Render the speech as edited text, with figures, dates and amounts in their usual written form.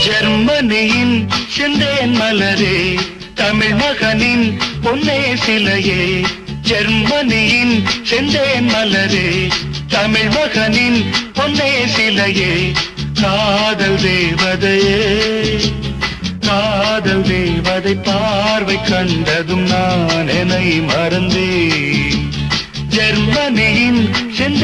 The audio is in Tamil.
ஜெர்மனியின் செந்தேன் மலரே, தமிழ் மகனின் பொன்னே சிலையே. ஜெர்மனியின் செந்தேன் மலரே, தமிழ் மகனின் பொன்னே சிலையே. காதல் தேவதையே, காதல் தேவதை பார்வை கண்டதும் நான் என்னை மறந்தேன். ஜெர்மனியின் செந்தேன்